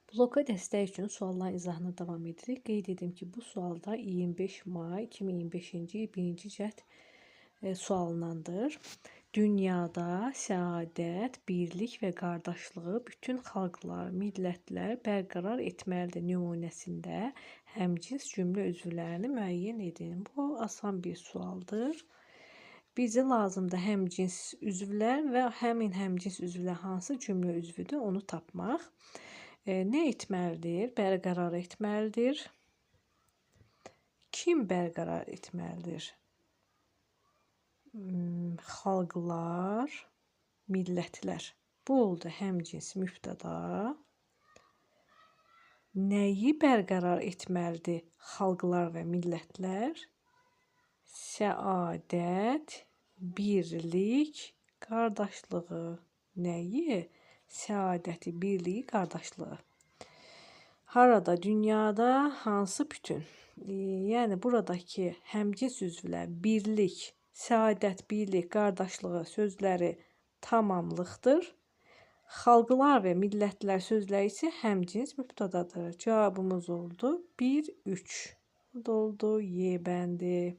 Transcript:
Bloka dəstək üçün sualların izahına davam edirik. Qeyd edim ki, bu sualda 25 may 2025-ci il 1-ci cəhd sualındandır. Dünyada səadət, birlik və qardaşlığı bütün xalqlar, millətlər bərqərar etməlidir nümunəsində həmcins cümlə üzvlərini müəyyən edin. Bu asan bir sualdır. Bizə lazımdır həmcins üzvlər və həmin həmcins üzvlər hansı cümlə üzvüdür onu tapmaq. Nə etməlidir? Bərqərar etməlidir. Kim bərqərar etməlidir? Xalqlar, millətlər. Bu oldu həmcins mübtəda. Nəyi bərqərar etməlidir xalqlar və millətlər? Səadət, birlik, qardaşlığı. Nəyi? Səadəti, birliyi, qardaşlığı. Harada? Dünyada hansı bütün? Yəni buradakı həmcins üzvlər birlik, səadət, birlik, qardaşlığı sözləri tamamlıqdır. Xalqlar və millətlər sözləri isə həmcins mübtədadır. Cavabımız oldu 1, 3. Bu da oldu Y bəndi.